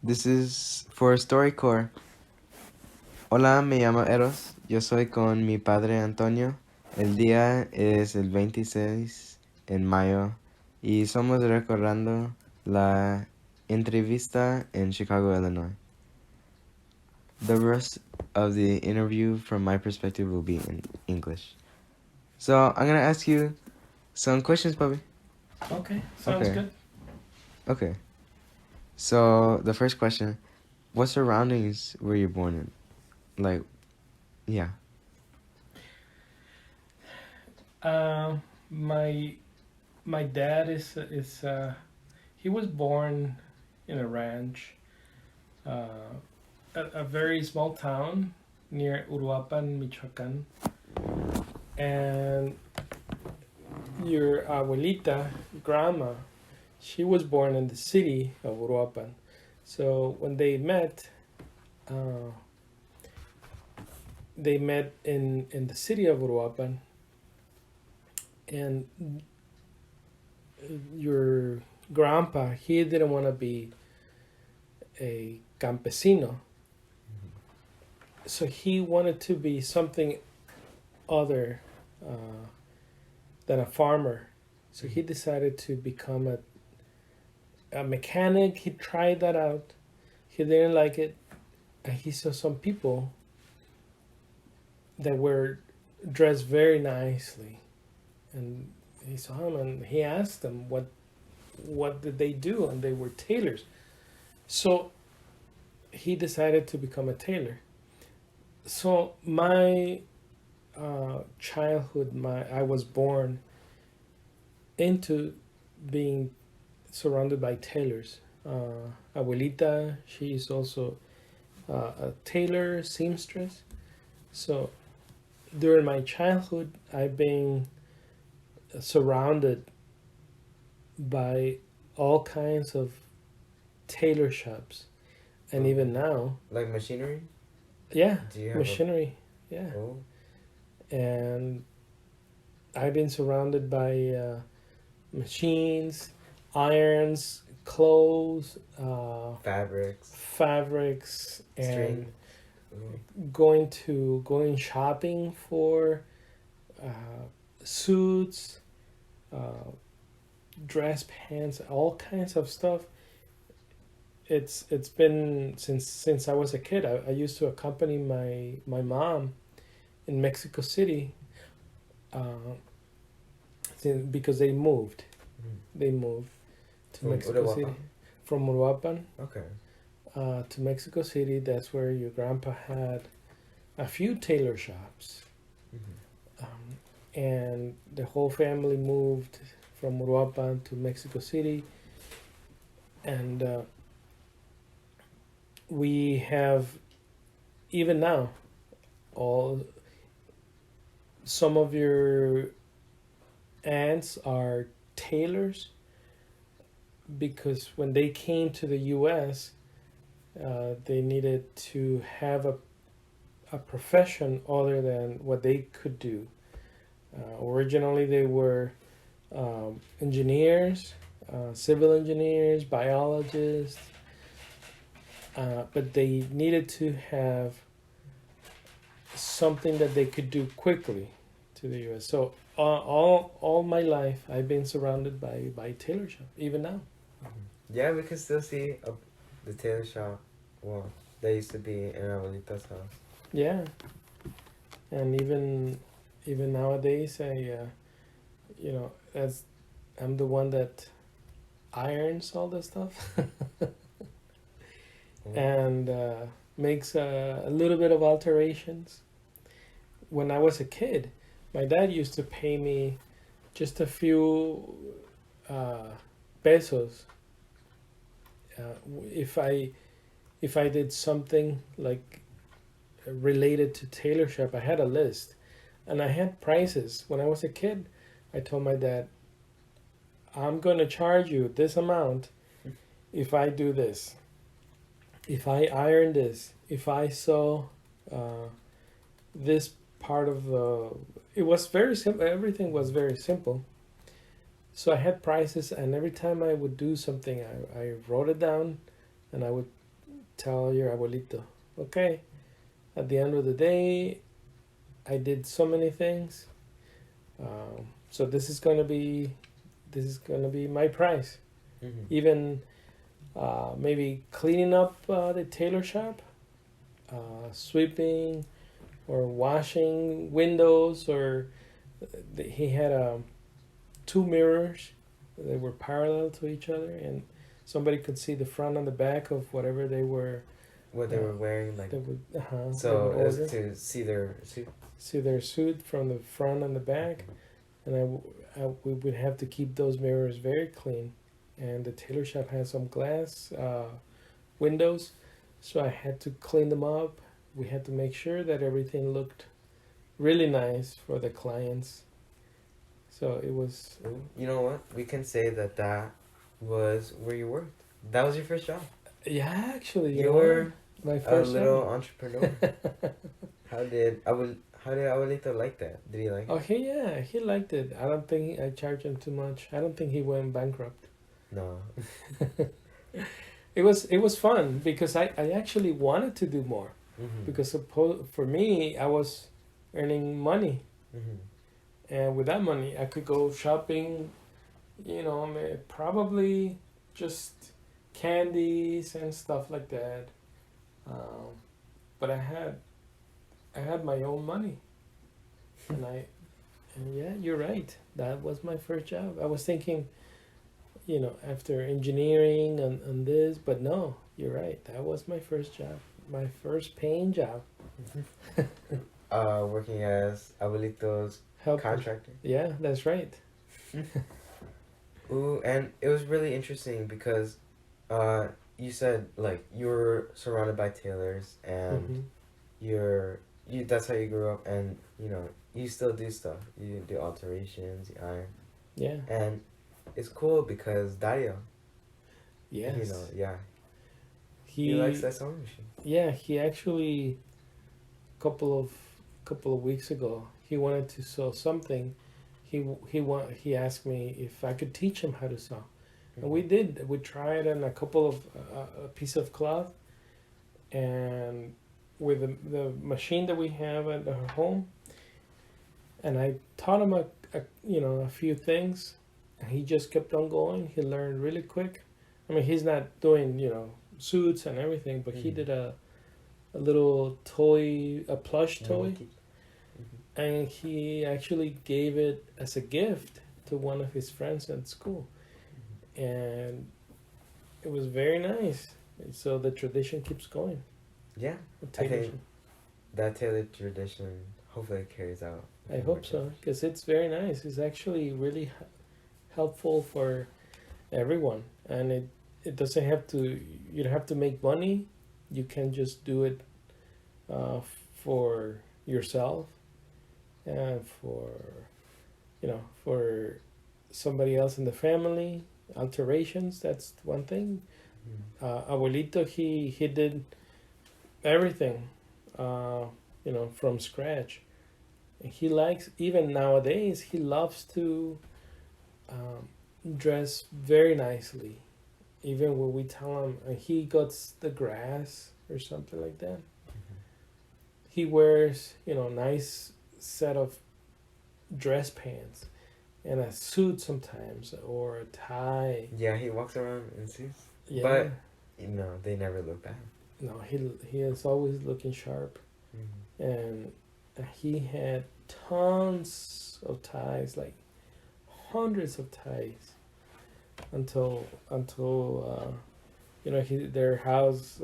This is for StoryCorps. Hola, me llamo Eros. Yo soy con mi padre Antonio. El día es el 26 en mayo y somos recordando la entrevista en Chicago, Illinois. The rest of the interview from my perspective will be in English. So I'm gonna ask you some questions, puppy. Okay, sounds Okay. good. Okay. So the first question, what surroundings were you born in? Like, yeah. My dad is he was born in a ranch, a very small town near Uruapan, Michoacan, and your abuelita, grandma, she was born in the city of Uruapan. So when uh, they met in the city of Uruapan, and your grandpa, he didn't want to be a campesino, so he wanted to be something other uh, than a farmer. So he decided to become a mechanic. He tried that out. He didn't like it, and he saw some people that were dressed very nicely, and he saw them and he asked them what did they do, and they were tailors. So he decided to become a tailor. So my childhood, my I was born into being surrounded by tailors. Abuelita, she is also a tailor, seamstress. So during my childhood, I've been surrounded by all kinds of tailor shops, and even now, Like machinery? yeah, Do you have machinery, yeah, and I've been surrounded by machines, irons, clothes, fabrics, fabrics, and string? Ooh. going shopping for uh, suits, uh, dress pants, all kinds of stuff. It's been since I was a kid. I used to accompany my mom in Mexico City, uh, because they moved. They moved to From Mexico Uruapan? City from Uruapan Okay. to Mexico City. That's where your grandpa had a few tailor shops, and the whole family moved from Uruapan to Mexico City, and we have even now all some of your aunts are tailors because when they came to the U.S., they needed to have a profession other than what they could do. Originally, they were engineers, civil engineers, biologists, but they needed to have something that they could do quickly to the U.S. So all my life, I've been surrounded by tailor shop, even now. Yeah, we can still see the tailor shop. Well, they used to be in Abuelita's house. Yeah, and even nowadays, as I'm the one that irons all the stuff and makes a little bit of alterations. When I was a kid, my dad used to pay me just a few uh, pesos uh, if I did something like related to tailor shop. I had a list, and I had prices. When I was a kid, I told my dad, "I'm gonna charge you this amount if I do this, if I iron this, if I sew uh, this part of the." It was very simple. Everything was very simple. So I had prices, and every time I would do something, I wrote it down, and I would tell your abuelito, okay, at the end of the day, I did so many things. So this is gonna be my price. Mm-hmm. Even maybe cleaning up the tailor shop, sweeping, or washing windows, or he had two mirrors. They were parallel to each other, and somebody could see the front and the back of whatever they were. What they were wearing, like. They would, So they it would was order. to see their suit. See their suit from the front and the back, and we would have to keep those mirrors very clean. And the tailor shop had some glass windows, so I had to clean them up. We had to make sure that everything looked really nice for the clients. So it was. You know what? We can say that that was where you worked. That was your first job. Yeah, actually, You were my a first little job. entrepreneur. How did Abuelito like that? Did he like it? Oh, he liked it. I don't think I charged him too much. I don't think he went bankrupt. No. It was fun because I actually wanted to do more, Mm-hmm. because for me I was earning money, Mm-hmm. and with that money I could go shopping, probably just candies and stuff like that. But I had my own money, and yeah, you're right. That was my first job. I was thinking, after engineering and this, but no, you're right. That was my first job, my first paying job. Working as Abuelito's Help. contractor. Yeah, that's right. Ooh, and it was really interesting because, you said like you were surrounded by tailors and Mhm. you that's how you grew up, and you still do stuff. You do alterations, you iron, Yeah. and it's cool because Dario, Yes. yeah, He he likes that sewing machine. Yeah, he actually couple of weeks ago he wanted to sew something. He asked me if I could teach him how to sew, and we did. We tried on a couple of a piece of cloth, and with the machine that we have at our home, and I taught him a few things, and he just kept on going. He learned really quick. I mean, he's not doing suits and everything, but he did a little toy, a plush toy, Mm-hmm. and he actually gave it as a gift to one of his friends at school, and it was very nice. So the tradition keeps going. Yeah, The I think tradition. that tailor tradition hopefully carries out. I hope so, because it's very nice. It's actually really helpful for everyone, and it doesn't have to. You don't have to make money. You can just do it for yourself, and for somebody else in the family. Alterations, that's one thing. Abuelito, he did everything, from scratch. He likes, even nowadays, he loves to dress very nicely. Even when we tell him he cuts the grass or something like that, he wears nice set of dress pants and a suit sometimes, or a tie. Yeah, he walks around in suits. Yeah. But they never look bad. No, he is always looking sharp, and he had tons of ties, like hundreds of ties, until their house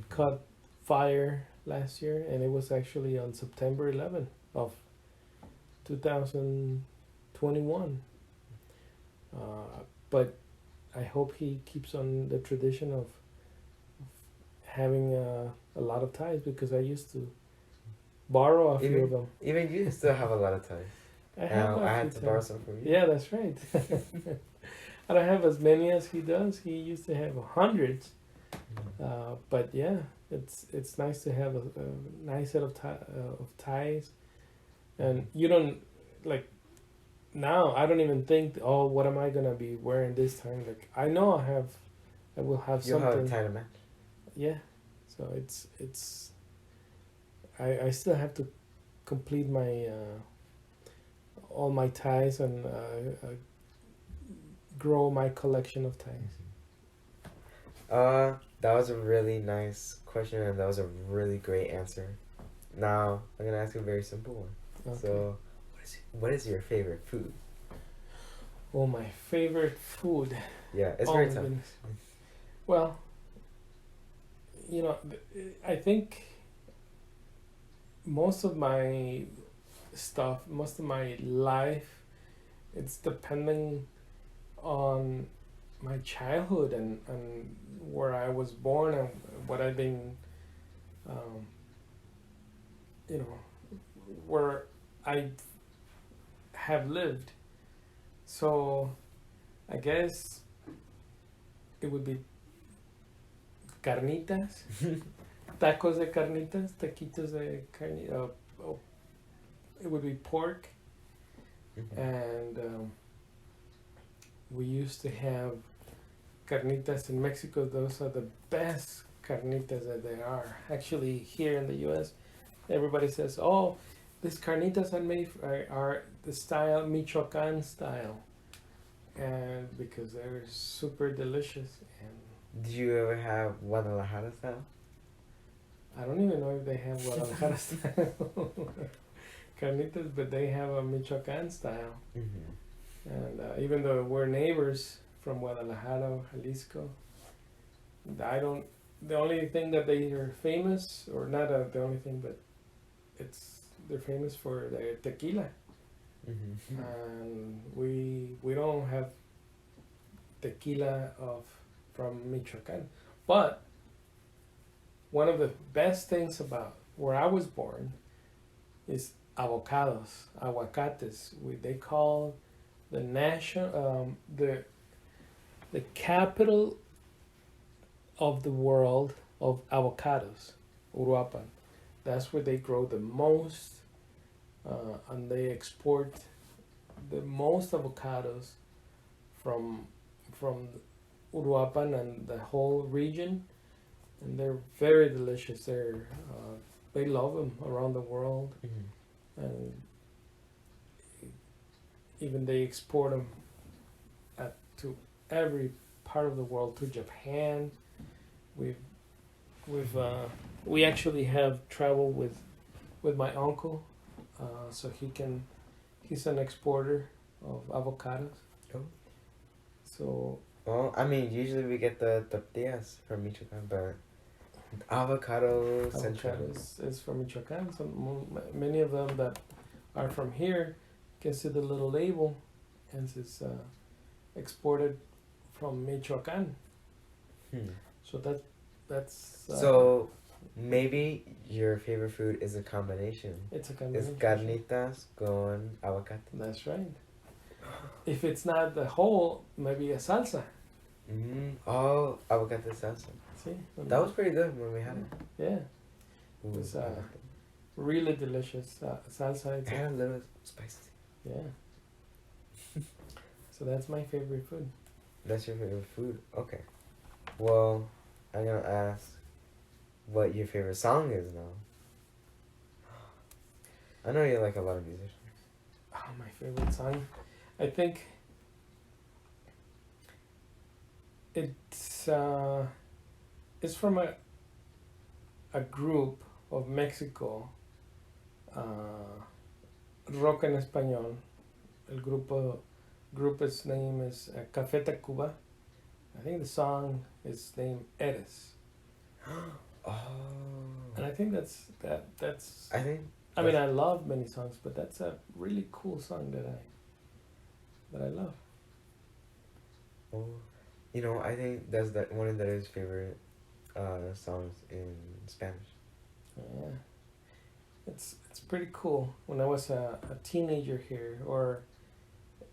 caught fire last year, and it was actually on September 11th of 2021. But I hope he keeps on the tradition of having a lot of ties, because I used to borrow a few of them. Even you still have a lot of ties. I have I had to borrow some from you. Yeah, that's right. I don't have as many as he does. He used to have hundreds. But yeah, it's nice to have a nice set of ties, and you don't like. Now I don't even think, oh, what am I gonna be wearing this time? Like, I know I will have You'll something. have a tie to match. yeah, so it's I still have to complete my all my ties and grow my collection of ties. That was a really nice question, and that was a really great answer. Now I'm gonna ask you a very simple one. Okay. So, what is your favorite food? Oh, my favorite food. Yeah, it's Oh very my tough. goodness. Well, you know, I think most of my stuff, most of my life, it's depending on my childhood and where I was born and what I've been, um, you know, where I have lived. So I guess it would be carnitas, tacos de carnitas, taquitos de carne. Oh, it would be pork, and we used to have carnitas in Mexico. Those are the best carnitas that there are. Actually, here in the U.S., everybody says, "Oh, these carnitas are made are the style Michoacan style," and because they're super delicious. And Did you ever have Guadalajara style? I don't even know if they have Guadalajara style carnitas, but they have a Michoacan style. And even though we're neighbors from Guadalajara, Jalisco, I don't. The only thing that they are famous, or not the only thing, but they're famous for their tequila, and we don't have tequila from Michoacan. But one of the best things about where I was born is avocados, aguacates. They call the the capital of the world of avocados, Uruapan. That's where they grow the most, and they export the most avocados from from Uruapan and the whole region, and they're very delicious. They love them around the world, and even they export them to every part of the world, to Japan. We've we've we actually have traveled with my uncle, so he's an exporter of avocados. Oh. So Well, I mean, usually we get the tortillas from Michoacan, but avocado central. is from Michoacan. So many of them that are from here can see the little label, and it's exported from Michoacan. So that's So maybe your favorite food is a combination. it's a It's combination. carnitas con aguacate. That's right. If it's not the whole, maybe a salsa. Oh, aguacate salsa. See? That was pretty good when we had it. Yeah, Ooh, it was I liked it. really delicious salsa. It had a little spicy. Yeah. So that's my favorite food. That's your favorite food? Okay. Well, I'm gonna ask what your favorite song is now. I know you like a lot of musicians. Oh, my favorite song. I think it's from a group of Mexico, rock en español. El group's name is Café Tacuba. I think the song is named Eros. Oh. And I think that's. I think. I mean, I love many songs, but that's a really cool song that I love. Oh, you know, I think that's one of his favorite songs in Spanish. Yeah, it's pretty cool. When I was a teenager here, or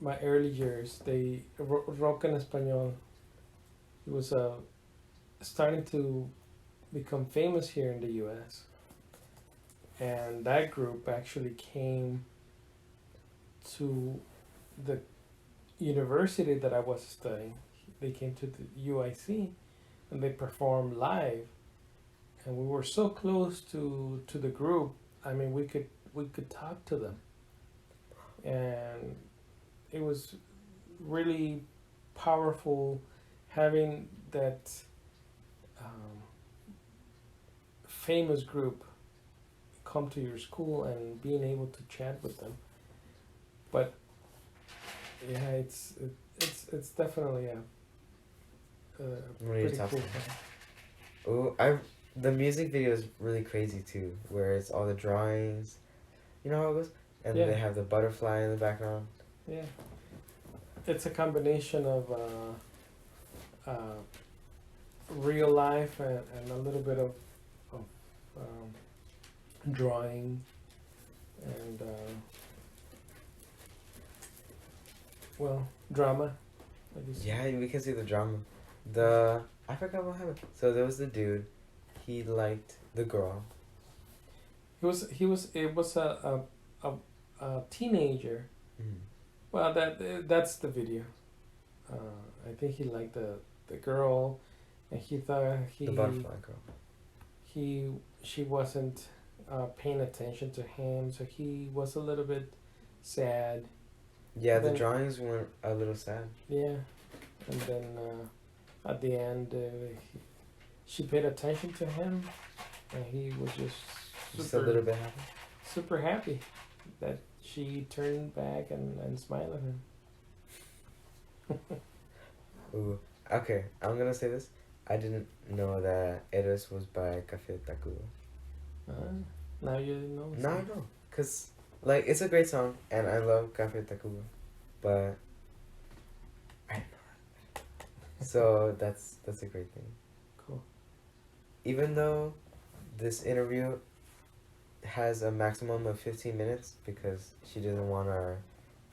my early years, they rock en español. It was starting to become famous here in the U.S. And that group actually came to the university that I was studying. They came to the UIC, and they performed live and we were so close to the group. I mean, we could talk to them, and it was really powerful having that um, famous group come to your school and being able to chat with them. But yeah, it's definitely a What are you pretty talking cool about? thing. Oh, the music video is really crazy too, where it's all the drawings. You know how it goes? And Yeah, they have the butterfly in the background. yeah. It's a combination of real life and a little bit of drawing and well, drama, like you said. Yeah, we can see the drama. I forgot what happened. So there was the dude. He liked the girl. It was a teenager. Mm. Well, that's the video. I think he liked the girl, and he thought The butterfly girl. she wasn't paying attention to him, so he was a little bit sad. Yeah, the Then drawings were a little sad. yeah, and then at the end, she paid attention to him, and he was Just a little bit happy. super happy that she turned back and smiled at him. Ooh. Okay, I'm gonna say this. I didn't know that Eros was by Café Tacuba. Now you know. No, I know. Cause like it's a great song and I love Café Tacuba, but I don't know. So that's a great thing. Cool. Even though this interview has a maximum of 15 minutes because she doesn't want our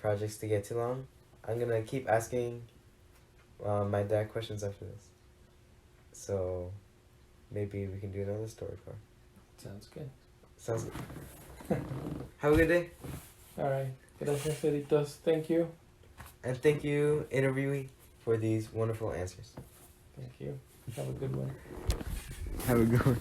projects to get too long, I'm gonna keep asking my dad questions after this. So maybe we can do another story for. Sounds good. Sounds good. Have a good day. All right. Gracias, Editos. Thank you. And thank you, interviewee, for these wonderful answers. Thank you. Have a good one. Have a good one.